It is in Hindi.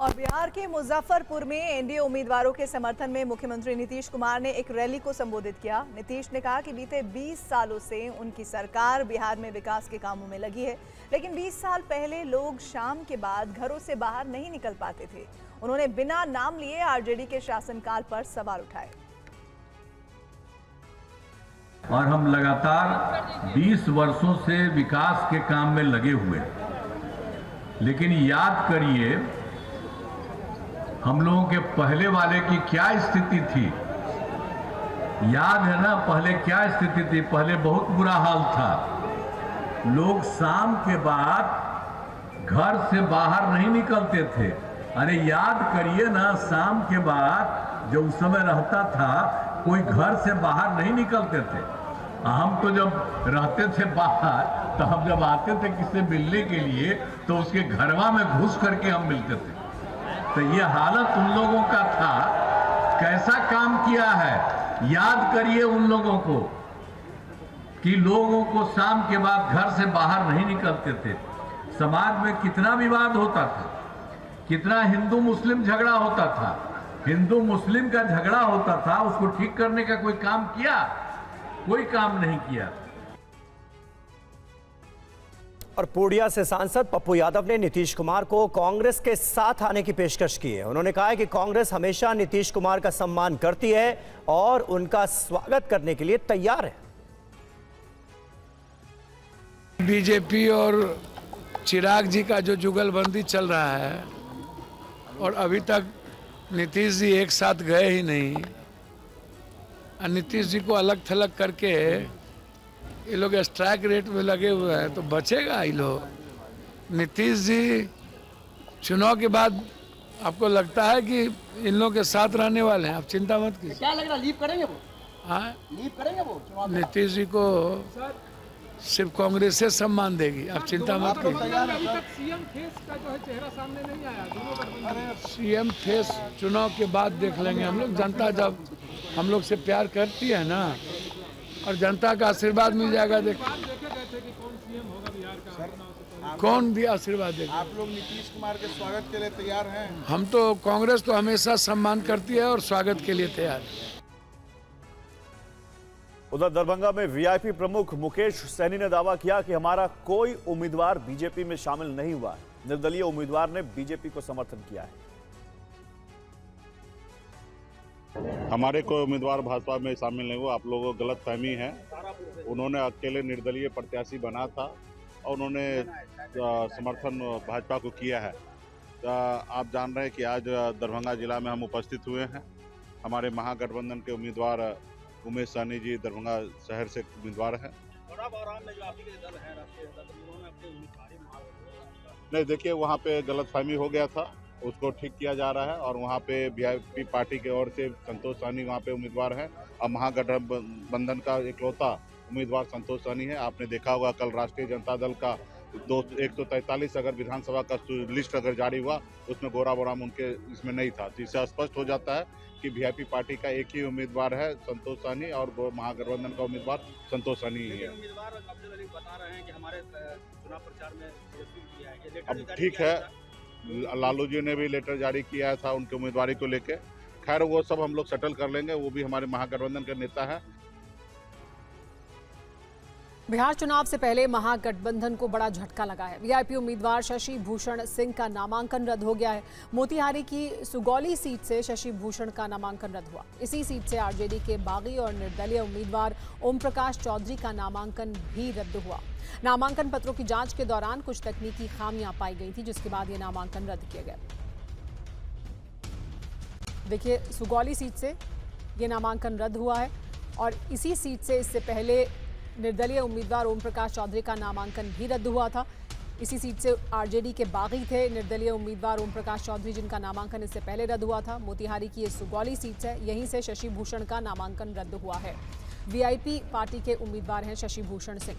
और बिहार के मुजफ्फरपुर में एनडीए उम्मीदवारों के समर्थन में मुख्यमंत्री नीतीश कुमार ने एक रैली को संबोधित किया। नीतीश ने कहा कि बीते 20 सालों से उनकी सरकार बिहार में विकास के कामों में लगी है, लेकिन 20 साल पहले लोग शाम के बाद घरों से बाहर नहीं निकल पाते थे। उन्होंने बिना नाम लिए आरजेडी के शासनकाल पर सवाल उठाए। और हम लगातार 20 वर्षों से विकास के काम में लगे हुए, लेकिन याद करिए हम लोगों के पहले वाले की क्या स्थिति थी। याद है ना, पहले क्या स्थिति थी? पहले बहुत बुरा हाल था। लोग शाम के बाद घर से बाहर नहीं निकलते थे। अरे याद करिए ना, शाम के बाद जब उस समय रहता था कोई घर से बाहर नहीं निकलते थे। हम तो जब रहते थे बाहर, तो हम जब आते थे किसी मिलने के लिए तो उसके घरवा में घुस करके हम मिलते थे। तो ये हालत उन लोगों का था। कैसा काम किया है, याद करिए उन लोगों को कि लोगों को शाम के बाद घर से बाहर नहीं निकलते थे। समाज में कितना विवाद होता था, कितना हिंदू मुस्लिम झगड़ा होता था। हिंदू मुस्लिम का झगड़ा होता था, उसको ठीक करने का कोई काम किया? कोई काम नहीं किया। और पूर्णिया से सांसद पप्पू यादव ने नीतीश कुमार को कांग्रेस के साथ आने की पेशकश की है। उन्होंने कहा है कि कांग्रेस हमेशा नीतीश कुमार का सम्मान करती है और उनका स्वागत करने के लिए तैयार है। बीजेपी और चिराग जी का जो जुगलबंदी चल रहा है और अभी तक नीतीश जी एक साथ गए ही नहीं, और नीतीश जी को अलग थलग करके ये लोग स्ट्राइक रेट में लगे हुए हैं, तो बचेगा ये लोग। नीतीश जी चुनाव के बाद आपको लगता है कि इन लोगों के साथ रहने वाले हैं? आप चिंता मत कीजिए। क्या लग रहा है, लीव करेंगे वो? हाँ, लीव करेंगे वो चुनाव में? नीतीश जी को सिर्फ कांग्रेस से सम्मान देगी, आप चिंता मत कीजिए। सीएम फेस का जो है चेहरा सामने नहीं आया, दोनों गठबंधन। सीएम फेस चुनाव के बाद देख लेंगे हम लोग। जनता जब हम लोग से प्यार करती है ना, और जनता का आशीर्वाद मिल जाएगा। देखे गए थे कि कौन सीएम होगा बिहार का, कौन भी आशीर्वाद देगा। आप लोग नीतीश कुमार के स्वागत के लिए तैयार हैं? हम तो, कांग्रेस तो हमेशा सम्मान करती है और स्वागत के लिए तैयार है। उधर दरभंगा में वीआईपी प्रमुख मुकेश सहनी ने दावा किया कि हमारा कोई उम्मीदवार बीजेपी में शामिल नहीं हुआ है। निर्दलीय उम्मीदवार ने बीजेपी को समर्थन किया है। हमारे कोई उम्मीदवार भाजपा में शामिल नहीं हुआ। आप लोगों को गलत फहमी है। उन्होंने अकेले निर्दलीय प्रत्याशी बना था और उन्होंने समर्थन भाजपा को किया है। आप जान रहे हैं कि आज दरभंगा जिला में हम उपस्थित हुए हैं। हमारे महागठबंधन के उम्मीदवार उमेश सहनी जी दरभंगा शहर से उम्मीदवार हैं। नहीं, देखिए वहाँ पे गलतफहमी हो गया था, उसको ठीक किया जा रहा है। और वहाँ पे वीआईपी पार्टी की ओर से संतोष सहनी वहाँ पे उम्मीदवार हैं और महागठबंधन का इकलौता उम्मीदवार संतोष सहनी है। आपने देखा होगा कल राष्ट्रीय जनता दल का 143 अगर विधानसभा का लिस्ट अगर जारी हुआ, उसमें गोरा बोराम उनके इसमें नहीं था। तो इससे स्पष्ट हो जाता है कि वीआईपी पार्टी का एक ही उम्मीदवार है संतोष सहनी, और महागठबंधन का उम्मीदवार संतोष सहनी ही है। बता रहे हैं कि हमारे चुनाव प्रचार में अब ठीक है, लालू जी ने भी लेटर जारी किया था उनके उम्मीदवारी को लेके। खैर वो सब हम लोग सेटल कर लेंगे, वो भी हमारे महागठबंधन के नेता है। बिहार चुनाव से पहले महागठबंधन को बड़ा झटका लगा है। वीआईपी उम्मीदवार शशि भूषण सिंह का नामांकन रद्द हो गया है। मोतिहारी की सुगौली सीट से शशि भूषण का नामांकन रद्द हुआ। इसी सीट से आरजेडी के बागी और निर्दलीय उम्मीदवार ओम प्रकाश चौधरी का नामांकन भी रद्द हुआ। नामांकन पत्रों की जांच के दौरान कुछ तकनीकी खामियां पाई गई थी, जिसके बाद ये नामांकन रद्द किया गया। देखिए, सुगौली सीट से ये नामांकन रद्द हुआ है और इसी सीट से इससे पहले निर्दलीय उम्मीदवार ओम प्रकाश चौधरी का नामांकन भी रद्द हुआ था। इसी सीट से आरजेडी के बागी थे निर्दलीय उम्मीदवार ओम प्रकाश चौधरी, जिनका नामांकन इससे पहले रद्द हुआ था। मोतिहारी की ये सुगौली सीट है, यहीं से शशि भूषण का नामांकन रद्द हुआ है। वीआईपी पार्टी के उम्मीदवार हैं शशि भूषण सिंह।